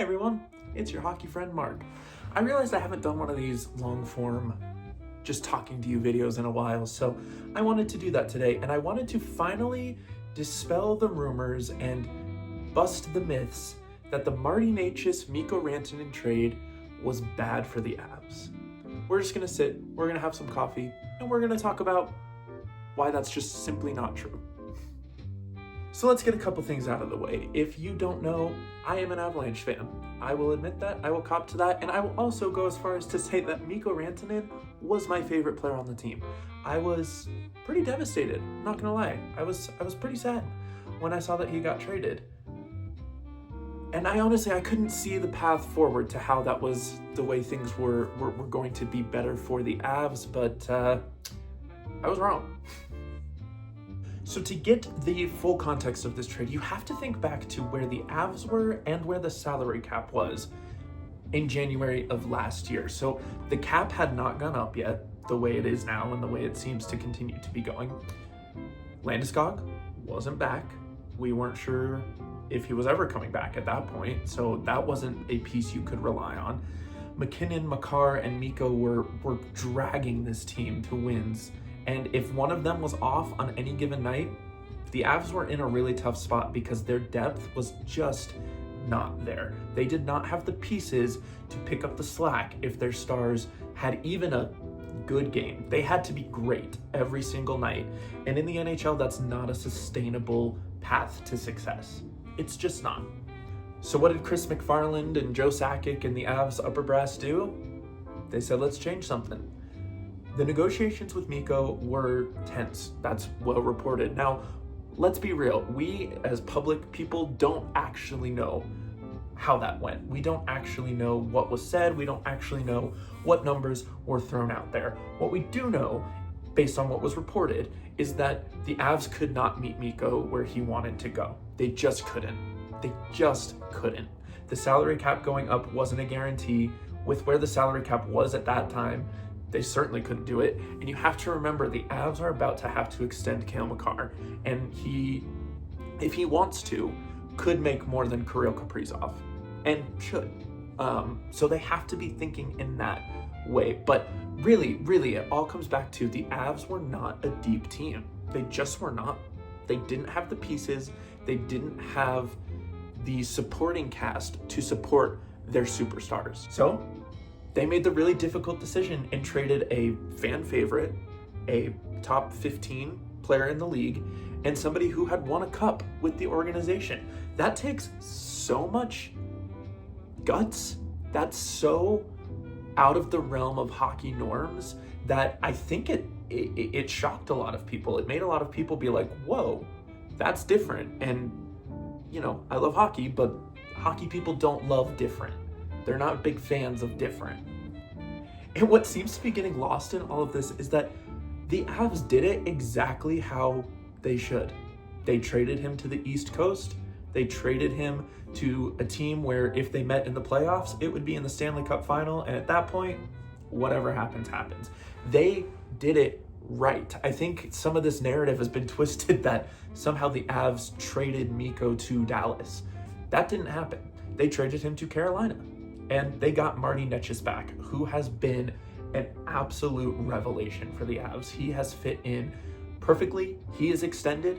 Hey everyone, it's your hockey friend Mark. I realized I haven't done one of these long form, just talking to you videos in a while, so I wanted to do that today, and I wanted to finally dispel the rumors and bust the myths that the Marty Necas Mikko Rantanen trade was bad for the Avs. We're just gonna sit, we're gonna have some coffee, and we're gonna talk about why that's just simply not true. So let's get a couple things out of the way. If you don't know, I am an Avalanche fan. I will admit that, I will cop to that, and I will also go as far as to say that Mikko Rantanen was my favorite player on the team. I was pretty devastated, not gonna lie. I was pretty sad when I saw that he got traded. And I couldn't see the path forward to how that was the way things were going to be better for the Avs, but I was wrong. So to get the full context of this trade, you have to think back to where the Avs were and where the salary cap was in January of last year. So the cap had not gone up yet the way it is now and the way it seems to continue to be going. Landeskog wasn't back. We weren't sure if he was ever coming back at that point, so that wasn't a piece you could rely on. McKinnon, Makar, and Mikko were dragging this team to wins. And if one of them was off on any given night, the Avs were in a really tough spot because their depth was just not there. They did not have the pieces to pick up the slack if their stars had even a good game. They had to be great every single night. And in the NHL, that's not a sustainable path to success. It's just not. So what did Chris McFarland and Joe Sakic and the Avs upper brass do? They said, let's change something. The negotiations with Mikko were tense. That's well reported. Now, let's be real. We, as public people, don't actually know how that went. We don't actually know what was said. We don't actually know what numbers were thrown out there. What we do know, based on what was reported, is that the Avs could not meet Mikko where he wanted to go. They just couldn't. They just couldn't. The salary cap going up wasn't a guarantee. With where the salary cap was at that time, they certainly couldn't do it. And you have to remember, the Avs are about to have to extend Cale Makar. And he, if he wants to, could make more than Kirill Kaprizov. And should. So they have to be thinking in that way. But really, it all comes back to the Avs were not a deep team. They just were not. They didn't have the pieces. They didn't have the supporting cast to support their superstars. So they made the really difficult decision and traded a fan favorite, a top 15 player in the league, and somebody who had won a cup with the organization. That takes so much guts. That's so out of the realm of hockey norms that I think it shocked a lot of people. It made a lot of people be like, whoa, that's different. And, you know, I love hockey, but hockey people don't love different. They're not big fans of different. And what seems to be getting lost in all of this is that the Avs did it exactly how they should. They traded him to the East Coast. They traded him to a team where if they met in the playoffs, it would be in the Stanley Cup final. And at that point, whatever happens, happens. They did it right. I think some of this narrative has been twisted that somehow the Avs traded Mikko to Dallas. That didn't happen. They traded him to Carolina. And they got Marty Necas back, who has been an absolute revelation for the Avs. He has fit in perfectly. He is extended,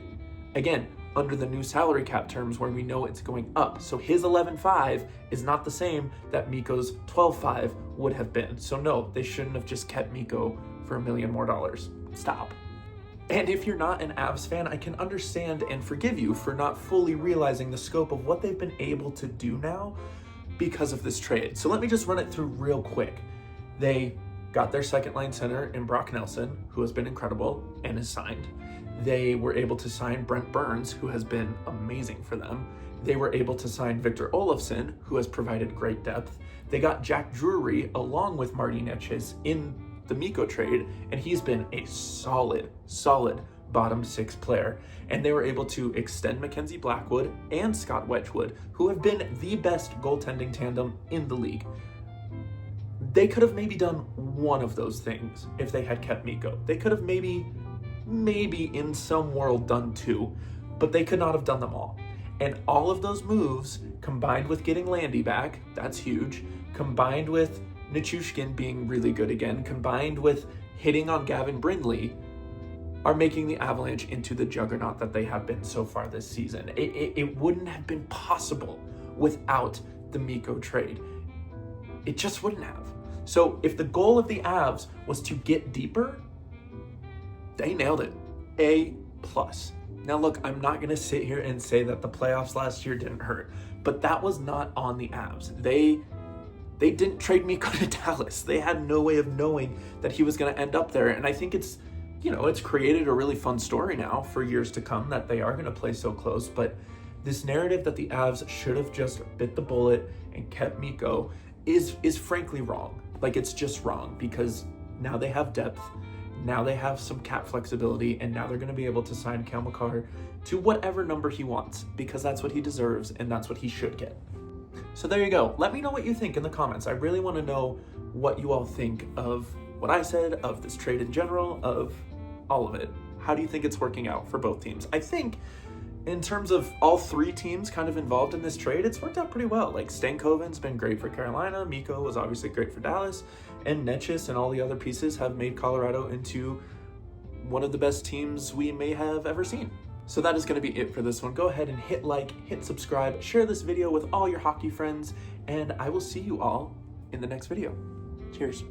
again, under the new salary cap terms where we know it's going up. So his 11.5 is not the same that Mikko's 12.5 would have been. So no, they shouldn't have just kept Mikko for $1 million more. Stop. And if you're not an Avs fan, I can understand and forgive you for not fully realizing the scope of what they've been able to do now because of this trade. So let me just run it through real quick. They got their second line center in Brock Nelson, who has been incredible and is signed. They were able to sign Brent Burns, who has been amazing for them. They were able to sign Victor Olofsson, who has provided great depth. They got Jack Drury along with Marty Necas in the Mikko trade, and he's been a solid bottom six player. And they were able to extend Mackenzie Blackwood and Scott Wedgwood, who have been the best goaltending tandem in the league. They could have maybe done one of those things if they had kept Mikko. They could have maybe in some world done two, but they could not have done them all. And all of those moves, combined with getting Landy back, that's huge, combined with Nichushkin being really good again, combined with hitting on Gavin Brindley, are making the Avalanche into the juggernaut that they have been so far this season. It wouldn't have been possible without the Mikko trade. It just wouldn't have. So if the goal of the Avs was to get deeper, they nailed it. A+. Now look, I'm not gonna sit here and say that the playoffs last year didn't hurt, but that was not on the Avs. They didn't trade Mikko to Dallas. They had no way of knowing that he was gonna end up there. And I think it's created a really fun story now for years to come that they are gonna play so close. But this narrative that the Avs should have just bit the bullet and kept Mikko is frankly wrong. Like, it's just wrong, because now they have depth, now they have some cap flexibility, and now they're going to be able to sign Cale Makar to whatever number he wants, because that's what he deserves and that's what he should get. So there you go. Let me know what you think in the comments. I really want to know what you all think of what I said, of this trade in general, of all of it. How do you think it's working out for both teams? I think in terms of all three teams kind of involved in this trade, it's worked out pretty well. Like, Stankoven's been great for Carolina, Mikko was obviously great for Dallas, and Necas and all the other pieces have made Colorado into one of the best teams we may have ever seen. So that is going to be it for this one. Go ahead and hit like, hit subscribe, share this video with all your hockey friends, and I will see you all in the next video. Cheers.